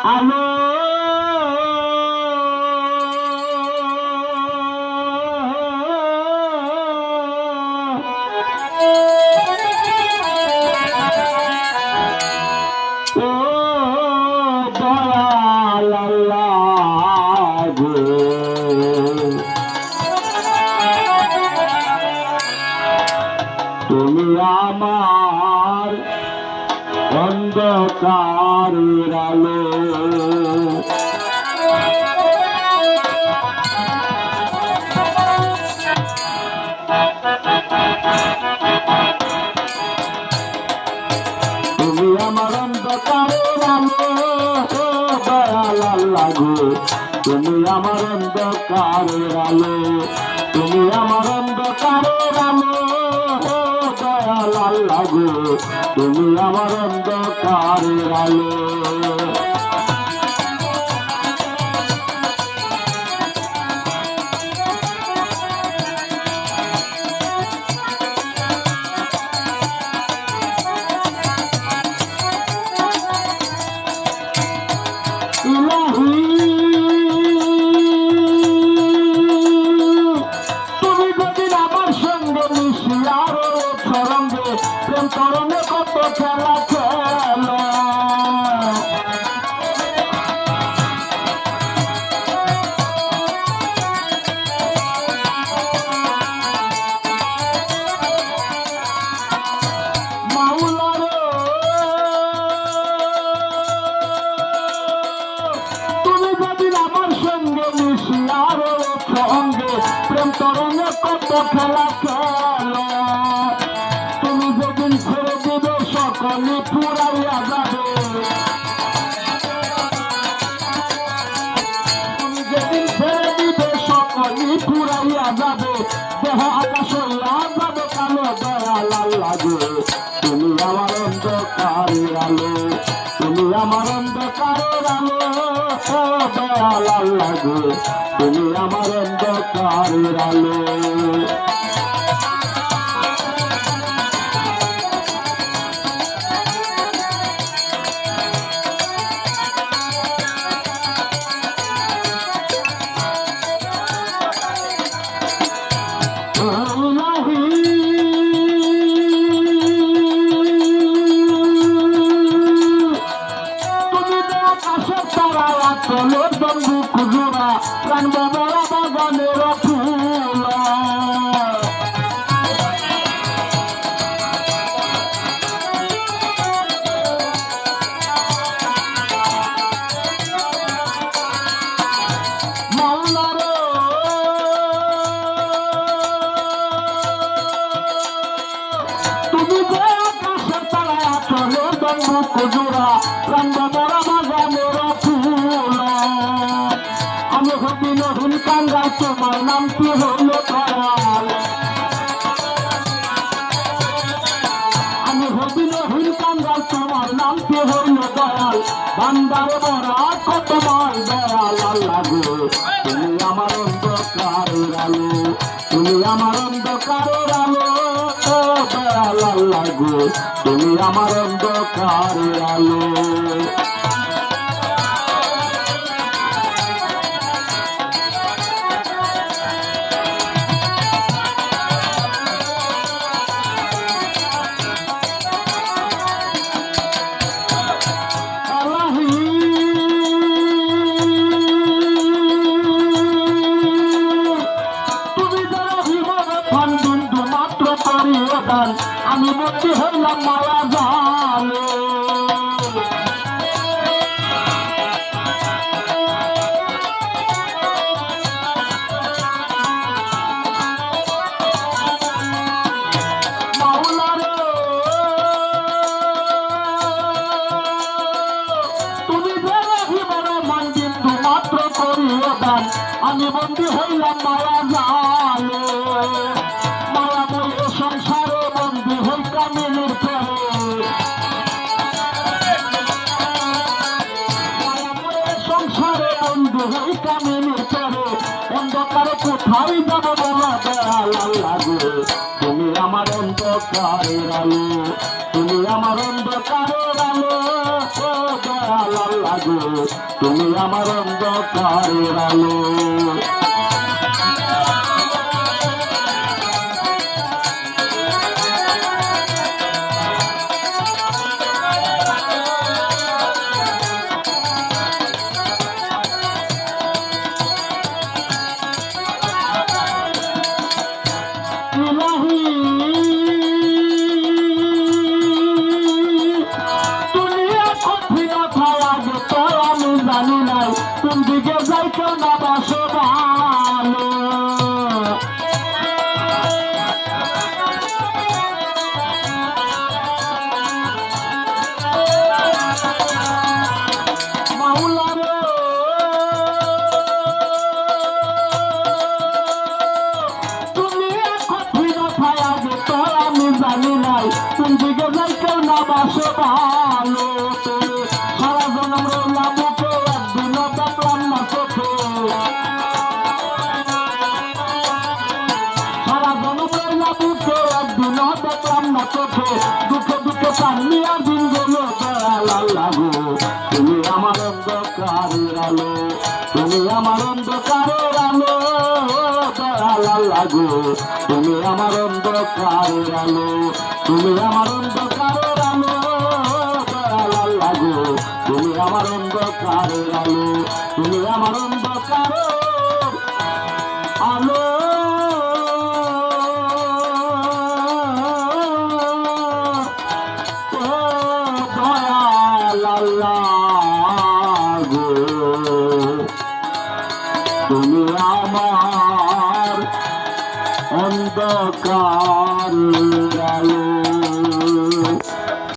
আলো তুমি আমার অন্ধকারের আলো তুমি আমার অন্ধকারের আলো দয়াল আল্লাহ গো তুমি আমার অন্ধকারের আলো তুমি আমার অন্ধকারের আলো দয়াল আল্লাহ গো তুমি আমার অন্ধকারের আলো তুমি যেদিন আমার সঙ্গে মিশিয়ার সরঙ্গে প্রেম করণে কত খেলা খেলো প্রেম তরণে কত খেলা খেলো তুমি যেদিন ছেড়ে দিবে সকলে পুরাইয়া যাবে তুমি যেদিন ছেড়ে দিবে সকলে পুরাইয়া যাবে দেহ আকাশ হইয়া যাবে কালো দয়াল আল্লাহ গো তুমি আমার অন্ধকারের আলো তুমি আমার অন্ধকারের আলো দয়াল আল্লাহ গো তুমি আমার অন্ধকারের আলো চলোর বন্ধু খুজুরা প্রাণ বাবারা বাগানের ফুল মাওলারো তুমি যে আকাশের তারা চলোর বন্ধু খুজুরা প্রাণ বাবারা বাগানের আমি হবি নহুল কাঙ্গাল তোমার নাম কি হলো দয়াল আমি হবি নহুল কাঙ্গাল তোমার নাম কি হলো দয়াল বান্দারে বড়া কত মাল দয়াল আল্লাহ গো তুমি আমার অন্ধকারের আলো তুমি আমার অন্ধকারের আলো দয়াল আল্লাহ গো তুমি আমার অন্ধকারের আলো আমি বলতে হইলাম মায়া জালে মাওলারে তুমি যে রহিমের মান বিন্দু মাত্র করিও দান আমি বন্দী হইলাম মায়া জালে মায়াময় সংসারে বন্দী হই কামিনীর প্রেমে মায়াময় সংসারে বন্দী হই কামিনীর প্রেমে অন্ধকারে কোথায় যাব বলা দয়াল আল্লাহ গো তুমি আমার অন্ধকারের আলো তুমি আমার অন্ধকারের আলো দয়াল আল্লাহ আল্লাহ গো তুমি আমার অন্ধকারের আলো জানি নাই কোন দিকে যাইতো না বাসো ভালো মাওলা রে তুমি কঠিন ছায়া যে তোর আমি জানি নাই কোন দিকে যাইতো না বাসো ভালো সারা জনম রইলাম দুঃখে দুঃখে পান্নিয়া দিন গেল দয়াল আল্লাহ গো তুমি আমার অন্ধকারের আলো তুমি আমার অন্ধকারের আলো দয়াল আল্লাহ গো তুমি আমার অন্ধকারের আলো তুমি আমার অন্ধকারের আলো দয়াল আল্লাহ গো তুমি আমার অন্ধকারের আলো তুমি আমার অন্ধকারের আলো তুমি আমার অন্ধকার আলো